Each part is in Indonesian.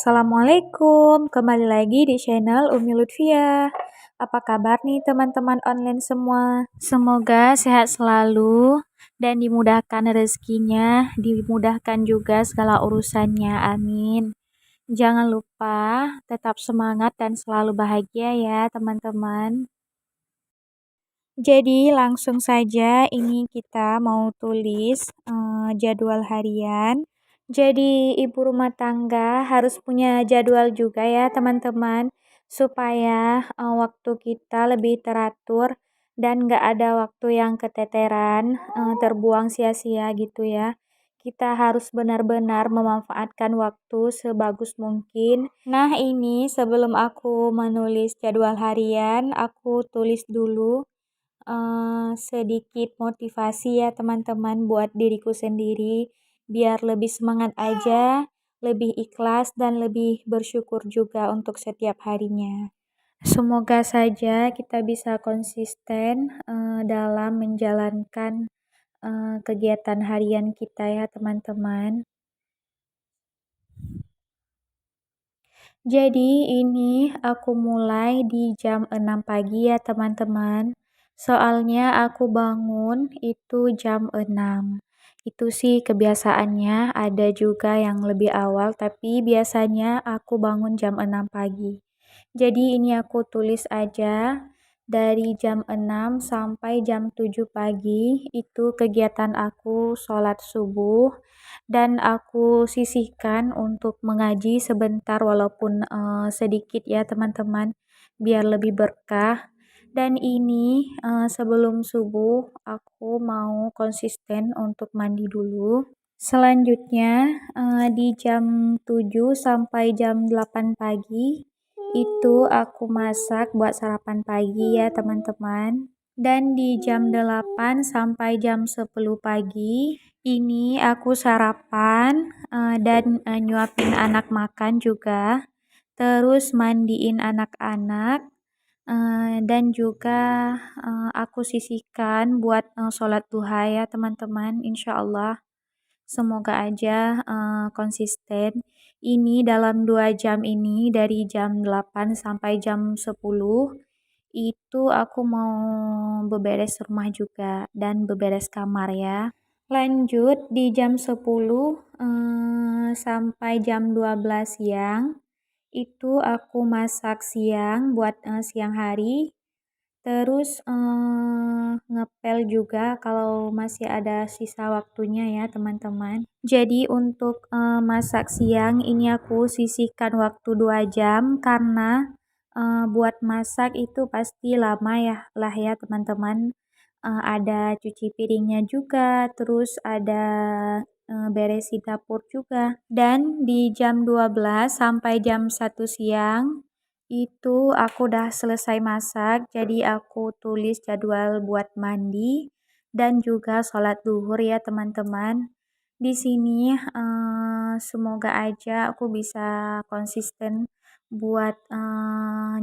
Assalamualaikum, kembali lagi di channel Umi Lutfia. Apa kabar nih teman-teman online semua? Semoga sehat selalu dan dimudahkan rezekinya, dimudahkan juga segala urusannya, amin. Jangan lupa tetap semangat dan selalu bahagia ya teman-teman. Jadi langsung saja ini kita mau tulis jadwal harian. Jadi ibu rumah tangga harus punya jadwal juga ya teman-teman, supaya waktu kita lebih teratur dan gak ada waktu yang keteteran, terbuang sia-sia gitu ya. Kita harus benar-benar memanfaatkan waktu sebagus mungkin. Nah ini sebelum aku menulis jadwal harian, aku tulis dulu sedikit motivasi ya teman-teman buat diriku sendiri, biar lebih semangat aja, lebih ikhlas dan lebih bersyukur juga untuk setiap harinya. Semoga saja kita bisa konsisten dalam menjalankan kegiatan harian kita ya teman-teman. Jadi ini aku mulai di jam 6 pagi ya teman-teman. Soalnya aku bangun itu jam 6. Itu sih kebiasaannya, ada juga yang lebih awal tapi biasanya aku bangun jam 6 pagi. Jadi ini aku tulis aja dari jam 6 sampai jam 7 pagi itu kegiatan aku sholat subuh dan aku sisihkan untuk mengaji sebentar walaupun sedikit ya teman-teman biar lebih berkah. Dan ini sebelum subuh aku mau konsisten untuk mandi dulu. Selanjutnya di jam 7 sampai jam 8 pagi itu aku masak buat sarapan pagi ya teman-teman. Dan di jam 8 sampai jam 10 pagi ini aku sarapan dan nyuapin anak makan juga. Terus mandiin anak-anak dan juga aku sisihkan buat sholat duha ya teman-teman, insya Allah. Semoga aja konsisten. Ini dalam 2 jam ini dari jam 8 sampai jam 10 itu aku mau beberes rumah juga dan beberes kamar ya. Lanjut di jam 10 sampai jam 12 siang itu aku masak siang buat siang hari. Terus ngepel juga kalau masih ada sisa waktunya ya teman-teman. Jadi untuk masak siang ini aku sisihkan waktu 2 jam karena buat masak itu pasti lama ya lah ya teman-teman. Ada cuci piringnya juga, terus ada beresin dapur juga. Dan di jam 12 sampai jam 1 siang itu aku udah selesai masak, jadi aku tulis jadwal buat mandi dan juga sholat duhur ya teman-teman. Di sini semoga aja aku bisa konsisten buat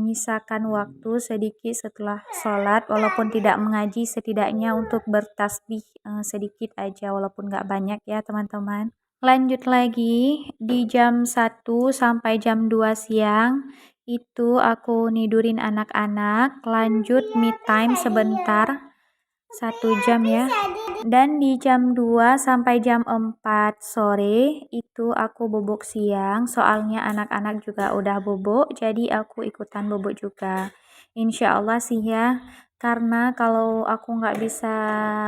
nyisakan waktu sedikit setelah sholat, walaupun tidak mengaji setidaknya untuk bertasbih sedikit aja walaupun gak banyak ya teman-teman. Lanjut lagi di jam 1 sampai jam 2 siang itu aku nidurin anak-anak, lanjut me time sebentar 1 jam ya. Dan di jam 2 sampai jam 4 sore itu aku bobok siang, soalnya anak-anak juga udah bobok jadi aku ikutan bobok juga. Insya Allah sih ya, karena kalau aku nggak bisa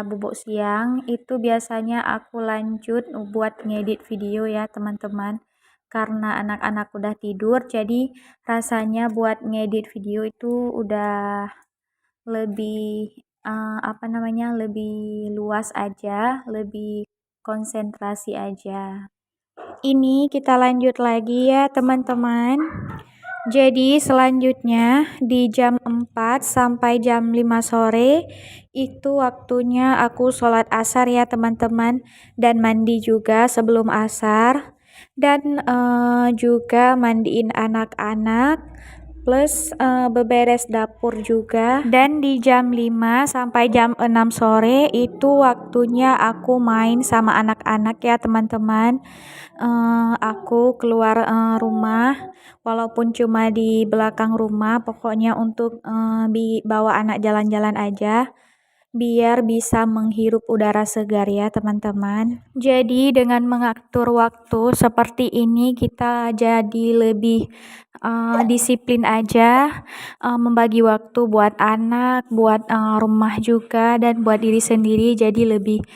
bobok siang itu biasanya aku lanjut buat ngedit video ya teman-teman. Karena anak-anak udah tidur jadi rasanya buat ngedit video itu udah lebih lebih luas aja, lebih konsentrasi aja. Ini kita lanjut lagi ya teman-teman. Jadi selanjutnya di jam 4 sampai jam 5 sore itu waktunya aku sholat asar ya teman-teman, dan mandi juga sebelum asar dan juga mandiin anak-anak. plus beberes dapur juga. Dan di jam 5 sampai jam 6 sore itu waktunya aku main sama anak-anak ya teman-teman. Aku keluar rumah walaupun cuma di belakang rumah, pokoknya untuk bawa anak jalan-jalan aja biar bisa menghirup udara segar ya teman-teman. Jadi dengan mengatur waktu seperti ini kita jadi lebih disiplin aja, membagi waktu buat anak, buat rumah juga dan buat diri sendiri, jadi lebih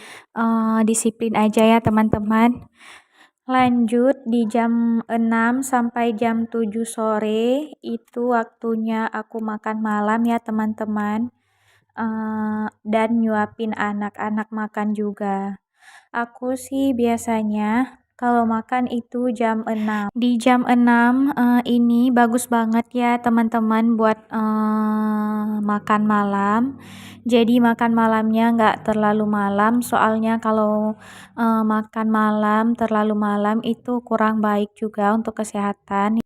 disiplin aja ya teman-teman. Lanjut di jam 6 sampai jam 7 sore itu waktunya aku makan malam ya teman-teman. Dan nyuapin anak-anak makan juga. Aku sih biasanya kalau makan itu jam 6. Di jam 6 ini bagus banget ya teman-teman buat makan malam. Jadi makan malamnya nggak terlalu malam, soalnya kalau makan malam terlalu malam itu kurang baik juga untuk kesehatan.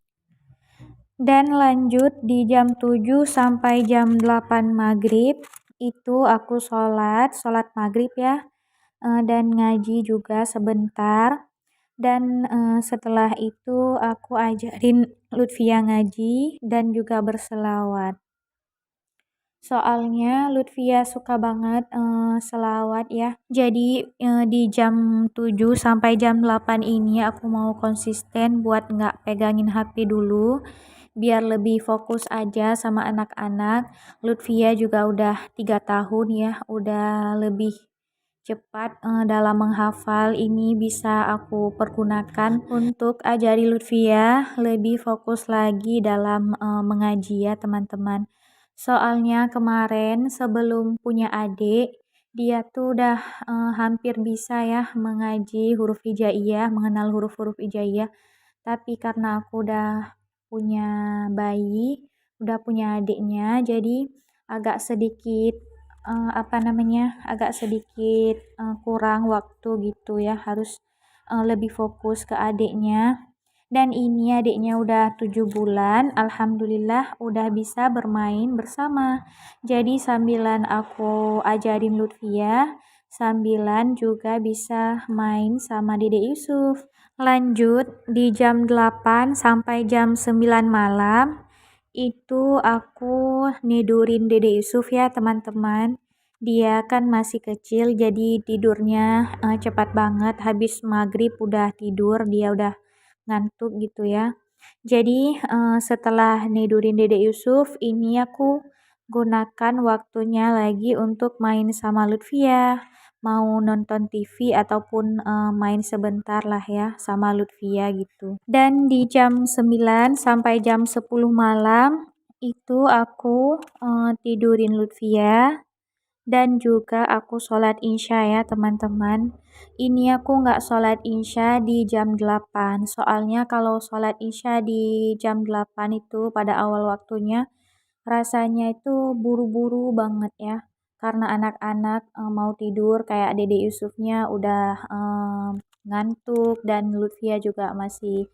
Dan lanjut di jam 7 sampai jam 8 maghrib itu aku sholat maghrib ya, dan ngaji juga sebentar. Dan setelah itu aku ajarin Lutfia ngaji dan juga berselawat. Soalnya Lutfia suka banget selawat ya. Jadi di jam 7 sampai jam 8 ini aku mau konsisten buat nggak pegangin HP dulu, biar lebih fokus aja sama anak-anak. Lutfia juga udah 3 tahun ya, udah lebih cepat dalam menghafal. Ini bisa aku pergunakan untuk ajari Lutfia lebih fokus lagi dalam mengaji ya teman-teman. Soalnya kemarin sebelum punya adik, dia tuh udah hampir bisa ya mengaji huruf hijaiyah, mengenal huruf-huruf hijaiyah. Tapi karena aku udah punya bayi, udah punya adiknya, jadi agak sedikit agak sedikit kurang waktu gitu ya, harus lebih fokus ke adiknya. Dan ini adiknya udah 7 bulan, alhamdulillah udah bisa bermain bersama. Jadi sambilan aku ajarin Lutfia, sambilan juga bisa main sama Dede Yusuf. Lanjut di jam 8 sampai jam 9 malam itu aku nidurin Dede Yusuf ya teman-teman. Dia kan masih kecil jadi tidurnya cepat banget, habis maghrib udah tidur, dia udah ngantuk gitu ya. Jadi setelah nidurin Dede Yusuf ini aku gunakan waktunya lagi untuk main sama Lutfia, mau nonton TV ataupun main sebentar lah ya sama Lutfia gitu. Dan di jam 9 sampai jam 10 malam itu aku tidurin Lutfia dan juga aku sholat isya ya teman-teman. Ini aku nggak sholat isya di jam 8, soalnya kalau sholat isya di jam 8 itu pada awal waktunya rasanya itu buru-buru banget ya, karena anak-anak mau tidur, kayak Dede Yusufnya udah ngantuk dan Lutfia juga masih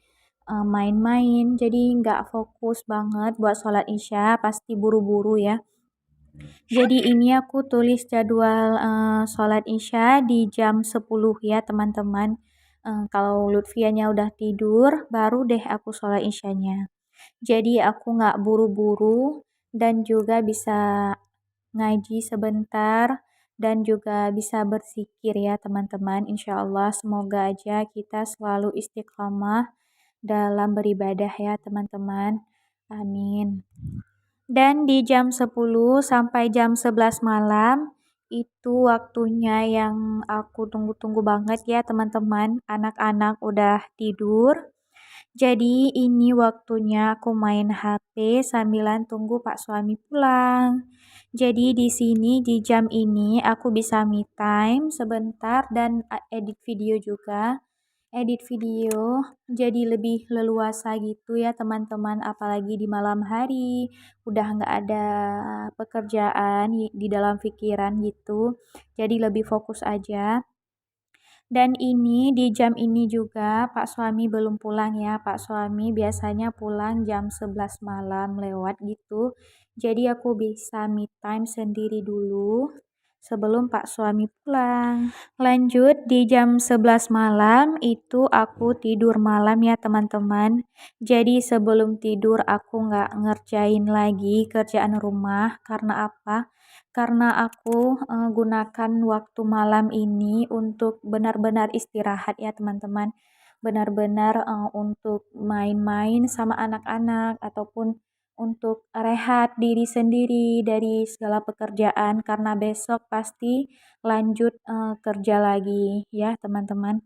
main-main, jadi nggak fokus banget buat sholat isya, pasti buru-buru ya. Jadi ini aku tulis jadwal sholat isya di jam 10 ya teman-teman. Kalau Lutfianya udah tidur, baru deh aku sholat isyanya. Jadi aku nggak buru-buru dan juga bisa ngaji sebentar dan juga bisa berzikir ya teman-teman. Insya Allah semoga aja kita selalu istiqomah dalam beribadah ya teman-teman. Amin. Dan di jam 10 sampai jam 11 malam itu waktunya yang aku tunggu-tunggu banget ya teman-teman. Anak-anak udah tidur. Jadi ini waktunya aku main HP sambilan tunggu Pak suami pulang. Jadi di sini di jam ini aku bisa me time sebentar dan edit video juga. Edit video jadi lebih leluasa gitu ya teman-teman, apalagi di malam hari udah nggak ada pekerjaan di dalam pikiran gitu, jadi lebih fokus aja. Dan ini di jam ini juga Pak suami belum pulang ya. Pak suami biasanya pulang jam 11 malam lewat gitu. Jadi aku bisa me time sendiri dulu sebelum Pak suami pulang. Lanjut di jam 11 malam itu aku tidur malam ya teman-teman. Jadi sebelum tidur aku nggak ngerjain lagi kerjaan rumah. Karena apa? Karena aku gunakan waktu malam ini untuk benar-benar istirahat ya teman-teman. Benar-benar untuk main-main sama anak-anak ataupun untuk rehat diri sendiri dari segala pekerjaan karena besok pasti lanjut kerja lagi ya teman-teman.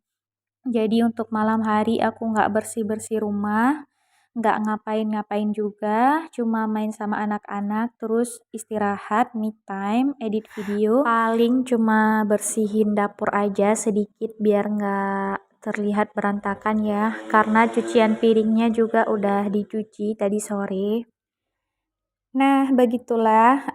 Jadi untuk malam hari aku nggak bersih-bersih rumah, nggak ngapain-ngapain juga, cuma main sama anak-anak, terus istirahat, me time, edit video. Paling cuma bersihin dapur aja sedikit biar nggak terlihat berantakan ya, karena cucian piringnya juga udah dicuci tadi sore. Nah, begitulah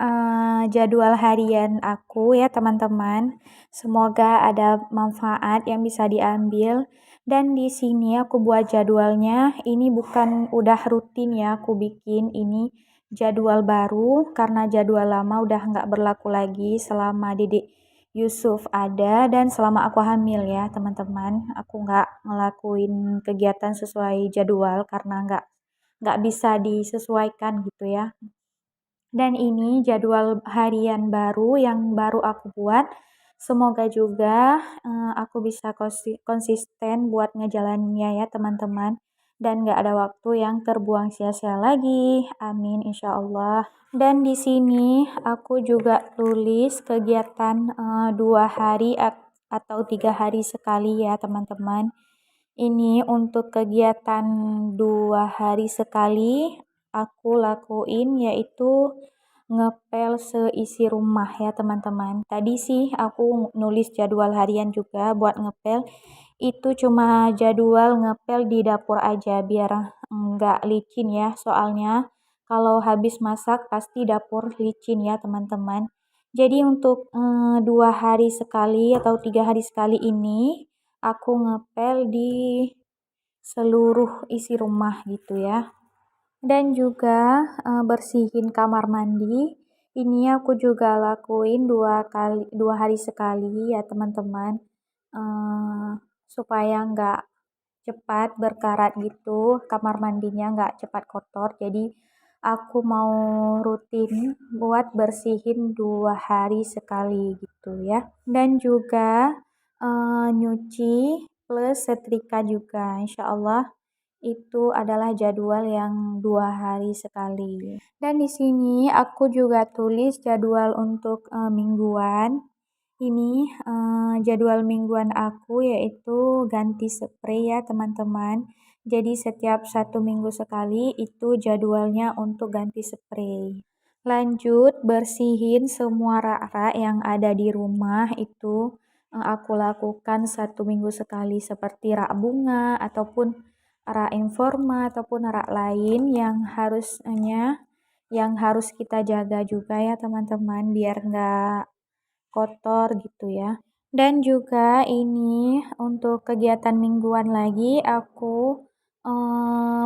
jadwal harian aku ya teman-teman. Semoga ada manfaat yang bisa diambil. Dan di sini aku buat jadwalnya. Ini bukan udah rutin ya aku bikin. Ini jadwal baru karena jadwal lama udah nggak berlaku lagi selama Dedek Yusuf ada dan selama aku hamil ya teman-teman. Aku nggak ngelakuin kegiatan sesuai jadwal karena nggak bisa disesuaikan gitu ya. Dan ini jadwal harian baru yang baru aku buat. Semoga juga aku bisa konsisten buat ngejalaninnya ya teman-teman. Dan gak ada waktu yang terbuang sia-sia lagi. Amin insya Allah. Dan di sini aku juga tulis kegiatan 2 hari atau 3 hari sekali ya teman-teman. Ini untuk kegiatan 2 hari sekali aku lakuin yaitu ngepel seisi rumah ya teman-teman. Tadi sih aku nulis jadwal harian juga buat ngepel. Itu cuma jadwal ngepel di dapur aja biar nggak licin ya. Soalnya kalau habis masak pasti dapur licin ya teman-teman. Jadi untuk 2 hari sekali atau 3 hari sekali ini aku ngepel di seluruh isi rumah gitu ya. Dan juga bersihin kamar mandi. Ini aku juga lakuin 2 hari sekali ya teman-teman. Supaya nggak cepat berkarat gitu, kamar mandinya nggak cepat kotor. Jadi aku mau rutin buat bersihin 2 hari sekali gitu ya. Dan juga nyuci plus setrika juga. Insya Allah itu adalah jadwal yang 2 hari sekali. Dan di sini aku juga tulis jadwal untuk mingguan. Ini jadwal mingguan aku yaitu ganti spray ya teman-teman. Jadi setiap 1 minggu sekali itu jadwalnya untuk ganti spray. Lanjut bersihin semua rak-rak yang ada di rumah itu aku lakukan 1 minggu sekali seperti rak bunga ataupun rak informa ataupun rak lain yang harus kita jaga juga ya teman-teman biar nggak kotor gitu ya. Dan juga ini untuk kegiatan mingguan lagi aku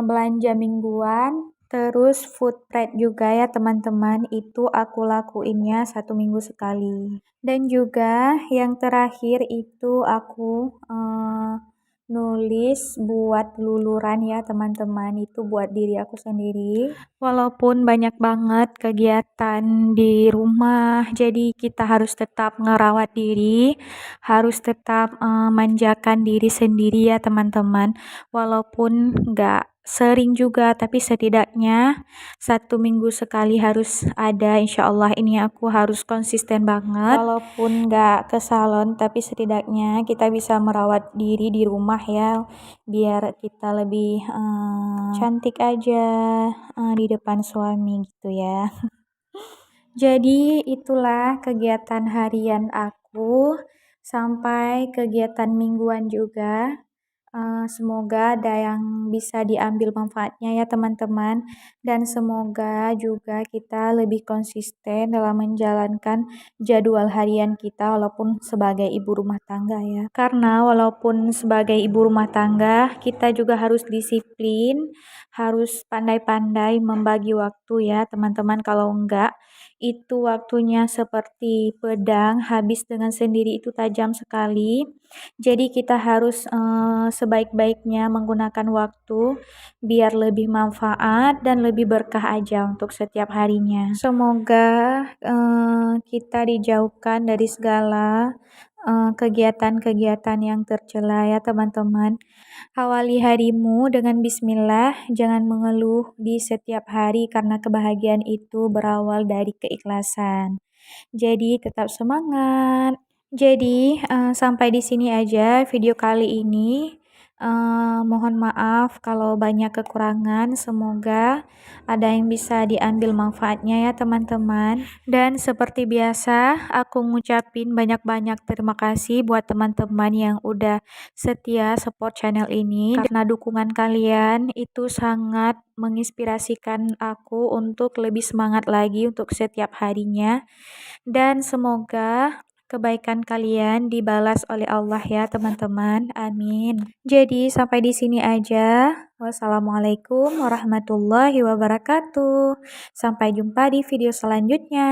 belanja mingguan terus food prep juga ya teman-teman itu aku lakuinnya 1 minggu sekali. Dan juga yang terakhir itu aku nulis buat luluran ya teman-teman itu buat diri aku sendiri. Walaupun banyak banget kegiatan di rumah, jadi kita harus tetap ngerawat diri, harus tetap manjakan diri sendiri ya teman-teman. Walaupun nggak sering juga, tapi setidaknya 1 minggu sekali harus ada. Insya Allah ini aku harus konsisten banget. Walaupun nggak ke salon, tapi setidaknya kita bisa merawat diri di rumah ya, biar kita lebih cantik aja di depan suami gitu ya. Jadi itulah kegiatan harian aku sampai kegiatan mingguan juga. Semoga ada yang bisa diambil manfaatnya ya teman-teman, dan semoga juga kita lebih konsisten dalam menjalankan jadwal harian kita walaupun sebagai ibu rumah tangga ya. Karena walaupun sebagai ibu rumah tangga, kita juga harus disiplin, harus pandai-pandai membagi waktu ya teman-teman. Kalau enggak, itu waktunya seperti pedang, habis dengan sendiri itu tajam sekali. Jadi kita harus sebaik-baiknya menggunakan waktu biar lebih manfaat dan lebih berkah aja untuk setiap harinya. Semoga kita dijauhkan dari segala kegiatan-kegiatan yang tercela ya teman-teman. Awali harimu dengan bismillah, jangan mengeluh di setiap hari karena kebahagiaan itu berawal dari keikhlasan. Jadi tetap semangat. Jadi, sampai di sini aja video kali ini. Mohon maaf kalau banyak kekurangan, semoga ada yang bisa diambil manfaatnya ya teman-teman. Dan seperti biasa, aku ngucapin banyak-banyak terima kasih buat teman-teman yang udah setia support channel ini. Karena dukungan kalian itu sangat menginspirasikan aku untuk lebih semangat lagi untuk setiap harinya. Dan semoga kebaikan kalian dibalas oleh Allah ya teman-teman. Amin. Jadi sampai di sini aja. Wassalamualaikum warahmatullahi wabarakatuh. Sampai jumpa di video selanjutnya.